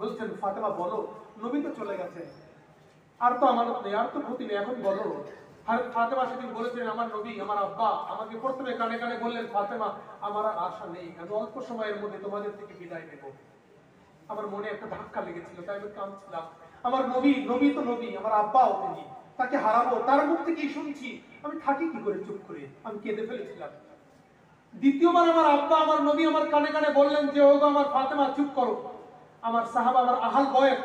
বলছেন, ফাতেমা বলো, নবী তো চলে গেছেন, আর তো আমানত নেই, আর তো ক্ষতি নেই, এখন বলো। ফাতেমা সেদিন বলেছিলেন, আমার নবী আমার আব্বা আমাকে প্রথমে কানে কানে বললেন, ফাতেমা আমার আর আশা নেই, আমি অল্প সময়ের মধ্যে তোমাদের থেকে বিদায় নেব। আমার মনে একটা ধাক্কা লেগেছিল, তাই আমি কাঁদছিলাম। আমার নবী, নবী তো নবী, আমার আব্বাও তিনি, তাকে হারাবো, তার মুখ থেকেই শুনছি, আমি থাকি কি করে চুপ করে? আমি কেঁদে ফেলেছিলাম। দ্বিতীয়বার আমার আব্বা আমার নবী আমার কানে কানে বললেন যে, ওগো আমার ফাতেমা চুপ করো, আমার সাহাবা, আমার আহাল বয়স,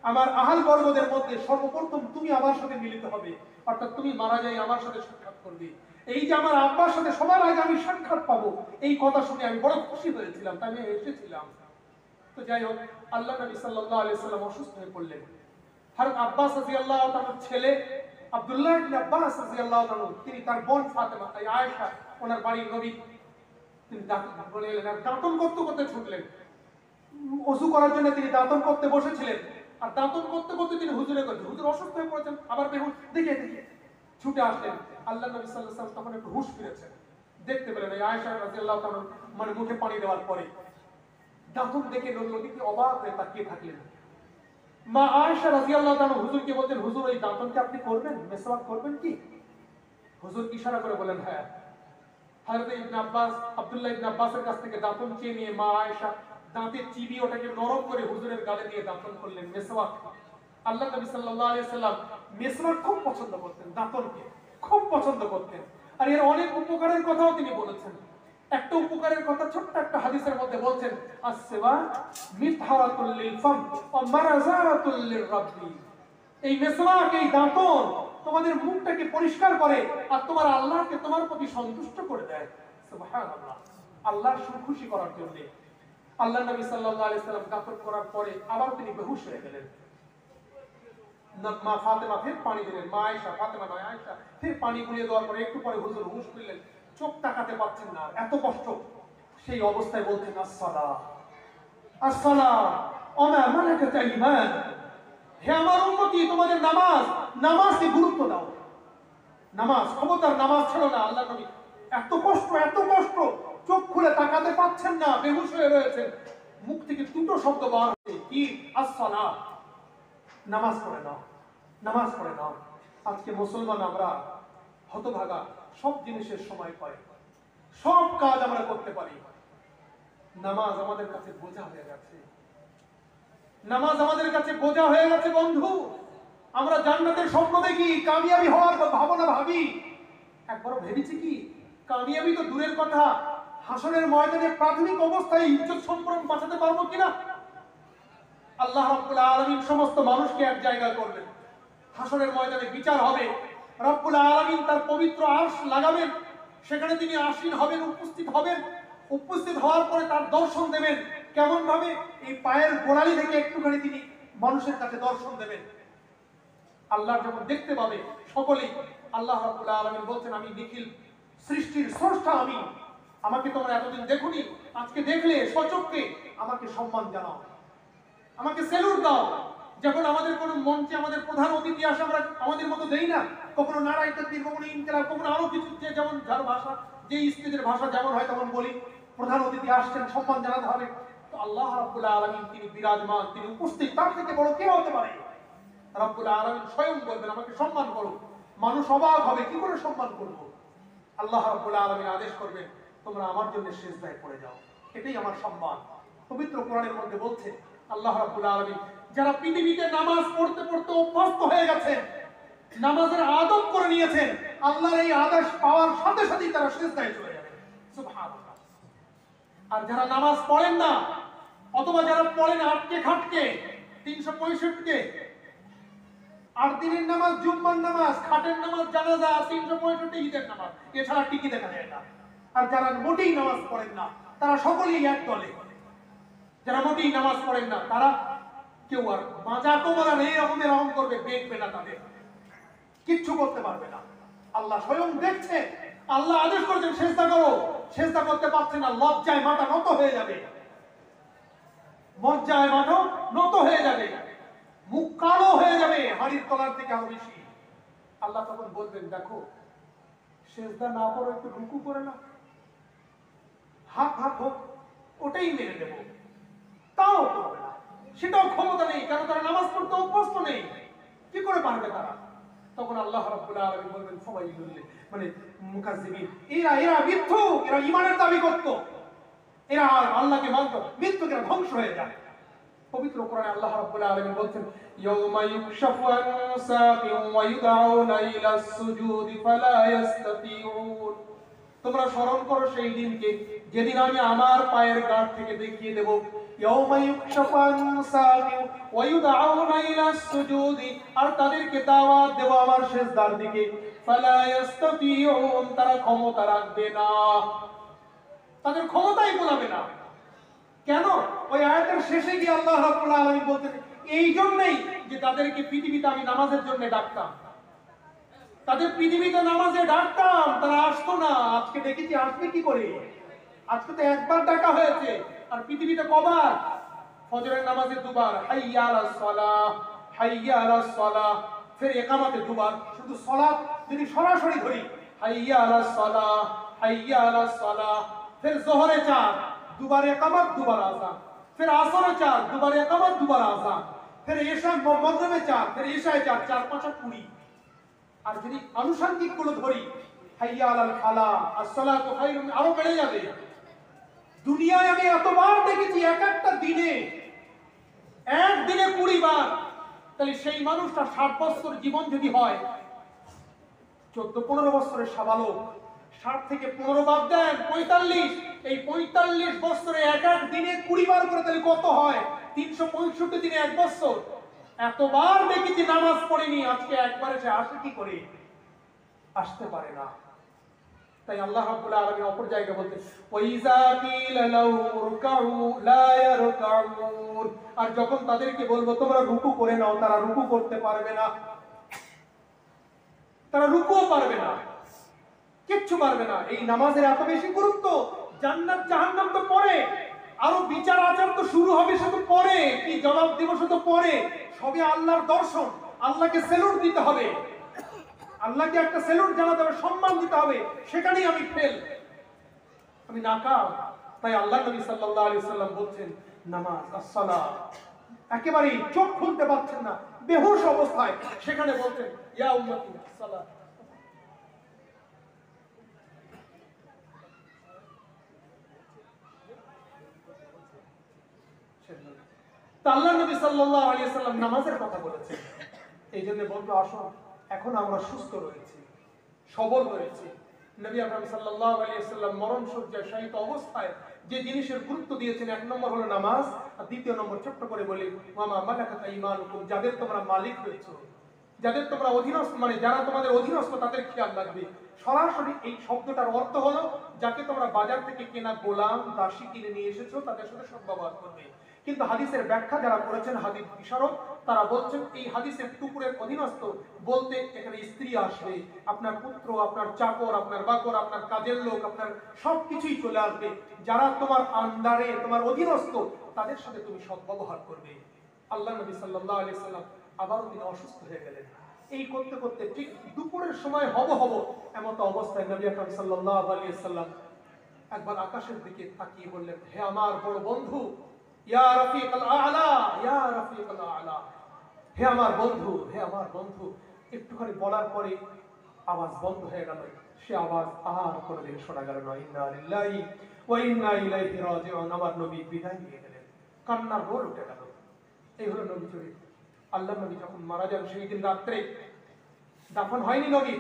আমার আহাল বর্গদের মধ্যে সর্বপ্রথম তুমি আমার সাথে মিলিত হবে, অর্থাৎ তুমি মারা যাই আমার সাথে সাক্ষাৎ করবে। এই যে আমার আব্বার সাথে সবার আগে আমি সাক্ষাৎ পাবো, এই কথা শুনে আমি বড় খুশি হয়েছিলাম, তাই আমি এসেছিলাম। তো যাই হোক, আল্লাহ নবী সাল্লাল্লাহু আলাইহি সাল্লাম অসুস্থ হয়ে পড়লেন। হযরত আব্বাস রাদিয়াল্লাহু তাআলার ছেলে আব্দুল্লাহ ইবনে আব্বাস রাদিয়াল্লাহু তাআলা, তিনি তার বোন ফাতেমা আয়েশা, ওনার বাড়ির নবী, তিনি বলে এলেন আর দাঁতন করতে করতে ছুটলেন। ওযু করার জন্য তিনি দাঁতন করতে বসেছিলেন, আর দাঁতন করতে করতে তিনি হুজুরে করছেন, হুজুর অসুস্থ হয়ে পড়েছেন, আবার বেহুশ, দেখে দেখে ছুটে আসলেন। আল্লাহ নবী সাল্লাল্লাহু আলাইহি ওয়াসাল্লাম তখন একটু হুঁশ ফিরেছেন, দেখতে পেলেন আয়েশা রাদিয়াল্লাহু তাআলা মানে মুখে পানি দেওয়ার পরে দাঁতন দেখে নবীকে অবাক হয়ে তাকিয়ে থাকলেন। মা আয়েশা রাদিয়াল্লাহু তাআলা হুজুরকে বলতেন, হুজুর এই দাঁতন কি আপনি করবেন, মেসওয়াক করবেন কি? হুজুর ইশারা করে বলেন হ্যাঁ। হযরত ইবনে আব্বাস, আব্দুল্লাহ ইবনে আব্বাসের কাছ থেকে দাঁতন চেয়ে নিয়ে মা আয়েশা দাঁতের চিবি ওটাকে নরম করে হুজুরের গালে দিয়ে দাঁতন করলেন, মেসওয়াক। আল্লাহ নবী সাল্লাল্লাহু আলাইহি সাল্লাম মেসওয়াক খুব পছন্দ করতেন, দাঁতনকে খুব পছন্দ করতেন, আর এর অনেক উপকারের কথাও তিনি বলেছেন। একটা উপকারের কথা ছোট্ট একটা হাদিসের মধ্যে বলছেন, আস-সিওয়াক মিতহারাতুল লিল ফাম ওয়া মারাজাতুল লির-রাব্বি। এই মেসওয়াক, এই দাঁতন তোমাদের মুখটাকে পরিষ্কার করে আর তোমার আল্লাহকে তোমার প্রতি সন্তুষ্ট করে দেয়। সুবহানাল্লাহ, আল্লাহর খুশি করার জন্য। আল্লাহ নবী সাল্লাল্লাহু আলাইহি সাল্লাম দাঁতন করার পরে আবার তিনি বেহুশ হয়ে গেলেন। মা ফাতেমা ফির পানি দিলেন, মা আয়েশা, ফাতেমা নয় আয়েশা, ফির পানি গুলিয়ে দেওয়ার পরে একটু পরে হুজুর হুঁশ ফিরলেন, চোখ তাকাতে পারছেন না, এত কষ্ট। সেই অবস্থায় বলছেন, আসসালাহ আসসালাহ ওয়া মা মালাকাত আইমান, হে আমার উম্মতি, তোমাদের নামাজ, নামাজকে গুরুত্ব দাও, নামাজ, খবরদার নামাজ ছেড়ো না। আল্লাহ নবী এত কষ্ট, এত কষ্ট, চোখ খুলে তাকাতে পাচ্ছেন না, বেহুশ হয়ে রয়েছেন, মুখ থেকে দুটো শব্দ বার হচ্ছে, কি? আসসালাহ, নামাজ পড়ে নাও, নামাজ পড়ে নাও। আজকে মুসলমান আমরা হতভাগা, সব জিনিসের সময় পাই, সব কাজ আমরা করতে পারি, নামাজ আমাদের কাছে বোঝা হয়ে গেছে, নামাজ আমাদের কাছে বোঝা হয়ে গেছে। বন্ধু, আমরা জান্নাতের স্বপ্ন দেখি, কামিয়াবি হওয়ার ভাবনা ভাবি, একবার ভেবেছি কি কামিয়াবি তো দূরের কথা, হাসরের ময়দানে প্রাথমিক অবস্থায় ইজ্জত সম্পর্ক বাঁচাতে পারবো কিনা? আল্লাহ রাব্বুল আলামিন সমস্ত মানুষকে এক জায়গায় করবেন, হাসরের ময়দানে বিচার হবে, রব্বুল আলামিন তার পবিত্র আরশ লাগাবেন, সেখানে তিনি আসীন হবেন, উপস্থিত হবেন। উপস্থিত হওয়ার পরে তার দর্শন দেবেন, কেমন ভাবে? এই পায়ের গোড়ালি থেকে একটুখানি তিনি মানুষের কাছে দর্শন দেবেন। আল্লাহ যখন দেখতে পাবে সকলেই, আল্লাহ রাব্বুল আলামিন বলছেন, আমি নিখিল সৃষ্টির স্রষ্টা, আমি, আমাকে তোমরা এতদিন দেখোনি, আজকে দেখলে স্বচক্ষে, আমাকে সম্মান জানাও, আমাকে সেলুট দাও। যখন আমাদের কোনো মঞ্চে আমাদের প্রধান অতিথি আসে, আমরা আমাদের মতো দেই না, কখনো নারাই তাকবীর, কখনো ইনকিলাব, কখনো আরো কিছু, যে যেমন যার ভাষা, যে স্টেজের ভাষা যেমন হয় তেমন বলি, প্রধান অতিথি আসছেন, সম্মান জানাতে হবে। তো আল্লাহ রাব্বুল আলামিন তিনি বিরাজমান, তিনি উপস্থিত, তার থেকে বড় কে হতে পারে? রাব্বুল আলামিন স্বয়ং বলবেন, আমাকে সম্মান করো। মানুষ অবাক হবে, কি করে সম্মান করব? আল্লাহ রাব্বুল আলামিন আদেশ করবেন, তোমরা আমার জন্য সিজদায় পড়ে যাও, এটাই আমার সম্মান। পবিত্র কোরআনের মধ্যে বলছে আল্লাহ রাব্বুল আলামিন, যারা পৃথিবীতে নামাজ পড়তে পড়তে অভ্যস্ত হয়ে গেছেন, নামাজের আদত করে নিয়েছেন, আল্লাহর এই আদেশ পাওয়ার সাথে সাথেই তারা সিজদায় চলে যাবে। সুবহানাল্লাহ। আর যারা নামাজ পড়েন না, অথবা যারা পড়েন আটকে খাটকে, 365 8 দিনের নামাজ, জুম্মার নামাজ, খাটের নামাজ, জানাজা, 365 ঈদের নামাজ, এছাড়া টিকি দেখা যায় না। আর যারা মোটেই নামাজ পড়েন না, তারা সকলেই এক দলে। যারা মোটেই নামাজ পড়েন না, তারা কেউ আর মাজাকও বলা নেই, রকমের রকম করবে, দেখবে না, তাদের কিচ্ছু করতে পারবে না। আল্লাহ স্বয়ং দেখছে, আল্লাহ আদেশ করেছেন সিজদা করো, সিজদা করতে পারছে না, লজ্জায় মাথা নত হয়ে যাবে, লজ্জায় মাথা নত হয়ে যাবে, মুখ কালো হয়ে যাবে, হাড়ির তলার থেকে আরো বেশি। আল্লাহ তখন বলবেন, দেখো সিজদা না করো, একটু রুকু করে না, হাত হাত হোক, ওটাই মেনে নেব, তাও করবে না, সেটাও ক্ষমতা নেই, কারণ তারা নামাজ পড়তে অভ্যস্ত নেই, কি করে পারবে তারা? তখন আল্লাহ রাব্বুল আলামিন বলবেন ফাওয়াইলুল মানে মুকাজ্জিবিন, এরা মিথ্যুক, এরা ঈমানের দাবি করত, এরা আল্লাহকে মানত, মিথ্যুক, এরা ধ্বংস হয়ে যায়। পবিত্র কোরআনে আল্লাহ রাব্বুল আলামিন বলছেন ইয়াউমা ইউকশাফু আন সাকিন ওয়া ইউদআউনা ইলাস সুজুদি ফালা ইস্তাতিউন। তোমরা স্মরণ করো সেই দিনকে যেদিন আমি আমার পায়ের গাঁট থেকে দেখিয়ে দেব, ইয়াউমা ইউকশাফু আন সাকিন ওয়া ইউদআউনা ইলাস সুজুদি, আর তাদেরকে দাওয়াত দেব আমার সিজদার দিকে, ফালা ইস্তাতিউন, তারা ক্ষমতা রাখবে না, তাদের ক্ষমতাই গোলাবে না। কেন? ওই আয়াতের শেষে গিয়ে আল্লাহ রাব্বুল আলামিন বলতেন এই জন্যই যে তাদেরকে পৃথিবীতে আমি নামাজের জন্য ডাকতাম, তাদের পৃথিবীতে নামাজে ডাকতাম, তারা আসতো না। আজকে দেখেছি আসবে কি করে? আজকে তো একবার ডাকা হয়েছে, আর পৃথিবীতে কবার? ফজরের নামাজে দুবার, হাইয়া আলাস সালাহ, হাইয়া আলাস সালাহ, ফের ইকামতে দুবার। শুধু সালাত যদি সরাসরি ধরি, হাইয়া আলাস সালাহ, হাইয়া আলাস সালাহ, ফের যোহরে 4, দুবার ইকামত দুবার আযান, ফের আসরে 4, দুবার ইকামত দুবার আযান, ফের ইশা মাগরিবে 4, ফের ইশায় 4, 4 5 20। আর যদি আনুষঙ্গিক গুলো ধরি, হাইয়া আলাল ফালাহ, আসসালাতু খায়রুন, আরো বেড়ে যাবে। দুনিয়ায় আমি এতবার দেখেছি এক একটা দিনে, একদিনে 20 বার। তাহলে সেই মানুষটা 60 বছর জীবন যদি হয়, 14-15 বছরের সাবালক, 60 থেকে 15 বাদ দেন 45, এই 45 বছরে এক এক দিনে 20 বার করে, তাহলে কত হয়? 365 দিনে 1 বছর। এতবার দেখেছি নামাজ পড়েনি, আজকে একবার এসে আসে কি করে? আসতে পারে না। তাই আল্লাহ রাব্বুল আলামিন অপর জায়গায় বলতেন ওয়াইজা কিলা লাহু রুকউ লা ইয়ারকাউন, আর যখন তাদেরকে বলবো তোমরা রুকু করে নাও, তারা রুকু করতে পারবে না, তারা রুকুও পারবে না, কিচ্ছু পারবে না। এই নামাজের এত বেশি গুরুত্ব, জান্নাত জাহান্নাম তো পরে, আরো বিচার আচার তো শুরু হবে, সে তো পরে, কি জবাব দিবস তো পরে, সবে আল্লাহর দর্শন, আল্লাহকে সেলুট দিতে হবে, আল্লাহকে একটা সেলুট জানাতে হবে, সম্মান দিতে হবে, সেখানেই আমি ফেল, আমি নাকাম। তাই আল্লাহ নবী সাল্লাল্লাহু আলাইহি সাল্লাম বলছেন নামাজ as-সালাহ, একেবারে চোখ খুলতে পারছেন না, বেহুশ অবস্থায়, সেখানে বলতেন ইয়া উম্মতি as-সালাহ। আল্লাহ নবী সাল্লাল্লাহু আলাইহি সাল্লাম নামাজের কথা বলেছেন। এই জন্য বলবো আসুন, এখন আমরা সুস্থ রয়েছি, সবল রয়েছি। নবী আকরাম সাল্লাল্লাহু আলাইহি সাল্লাম মরণ শয্যায় শায়িত অবস্থায় যে জিনিসের গুরুত্ব দিয়েছেন, 1 নম্বর হলো নামাজ, আর 2য় নম্বর ছোট্ট করে বলি ওয়ামা মালাকাত আইমানুকুম, যাদের তোমরা মালিক হয়েছো, যাদের তোমরা অধীনস্থ, মানে যারা তোমাদের অধীনস্থ, তাদের খেয়াল রাখবে। সরাসরি এই শব্দটার অর্থ হলো যাকে তোমরা বাজার থেকে কেনা গোলাম দাসী কিনে নিয়ে এসেছো, তাদের সাথে সদ্ব্যবহার করবে। কিন্তু হাদিসের ব্যাখ্যা যারা করেছেন হাদিস বিশারদ, তারা বলছেন এই হাদিসের টুকুরের অধীনস্থ বলতে এখানে স্ত্রী আসবে, আপনার পুত্র, আপনার চাকর, আপনার বাকর, আপনার কাজের লোক, আপনার সবকিছুই চলে আসবে। যারা তোমার আন্ডারে, তোমার অধীনস্থ, তাদের সাথে তুমি সদ্ব্যবহার করবে। আল্লাহ নবী সাল্লাল্লাহু আলাইহি সাল্লাম আবারও তিনি অসুস্থ হয়ে গেলেন। এই করতে করতে ঠিক দুপুরের সময় হব এমত অবস্থায় নবী আকরাম সাল্লাল্লাহু আলাইহি সাল্লাম একবার আকাশের দিকে তাকিয়ে বললেন, হে আমার বড় বন্ধু, ইয়া রাফিকাল আ'লা, ইয়া রাফিকাল আ'লা, হে আমার বন্ধু, হে আমার বন্ধু। একটুখানি বলার পরে আওয়াজ বন্ধ হয়ে গেল, সে আওয়াজ আর কোনোদিন শোনা গেল না। ইন্না লিল্লাহি ওয়া ইন্না ইলাইহি রাজিউন। আমার নবী বিদায় নিয়ে গেলেন, কান্নার রোল উঠে গেল। এই হলো নবী চরিত্র। আল্লাহ নবী যখন মারা যান, সেই দিন রাত্রে দাফন হয়নি, নবী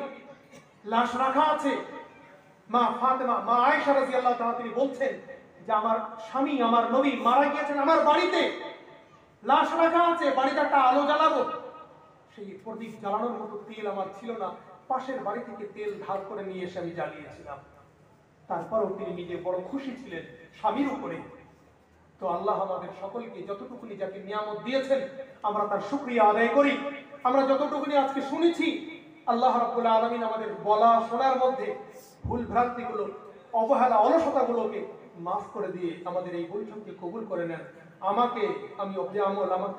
লাশ রাখা আছে। মা ফাতেমা, মা আয়েশা রাদিয়াল্লাহু তাআলা তিনি বলছেন যে আমার স্বামী, আমার নবী মারা গিয়েছেন আমার বাড়িতে, লাশ রাখা আছে, বাড়িতে একটা আলো জ্বালাবো, সেই প্রদীপ জ্বালানোর মতো তেল আমার ছিল না, পাশের বাড়ি থেকে তেল ধার করে নিয়ে এসে আমি জ্বালিয়েছিলাম। তারপরও তিনি নিজে বড় খুশি ছিলেন স্বামীর উপরে। তো আল্লাহ আমাদের সকলকে যতটুকুনি যাকে নিয়ামত দিয়েছেন আমরা তার শুকরিয়া আদায় করি। আমরা যতটুকুনি আজকে শুনেছি, আল্লাহ রাব্বুল আলামিন আমাদের বলা শোনার মধ্যে ভুল ভ্রান্তিগুলো, অবহেলা, অলসতাগুলোকে মাফ করে দিয়ে আমাদের এই বৈঠককে কবুল করে নেন। আমাকে আমাকে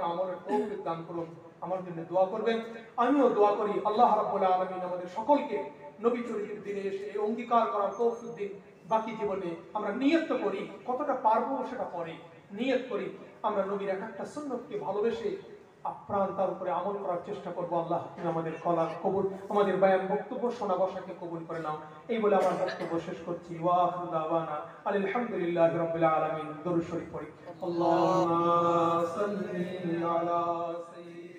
আমলের তৌফিক দান করুন। আমার জন্য দোয়া করবেন, আমিও দোয়া করি আল্লাহ রাব্বুল আলামিন আমাদের সকলকে নবী চরিত্রের দিনে এসে এই অঙ্গীকার করার তৌফিক দিন। বাকি জীবনে আমরা নিয়ত করি, কতটা পারবো সেটা পরে নিয়ত করি আমরা নবীর এক একটা সুন্নতকে ভালোবেসে আপ্রাণ তার উপরে আমল করার চেষ্টা করবো। আল্লাহ তুমি আমাদের কলা কবুল, আমাদের বয়ান বক্তব্য শোনা বসাকে কবুল করে নাও। এই বলে আমার বক্তব্য শেষ করছি। ওয়া আখিরু দাওয়ানা আলহামদুলিল্লাহি রাব্বিল আলামিন। দরুদ শরীফ পড়ি। আল্লাহুম্মা সাল্লি আলা সাইয়্যিদিনা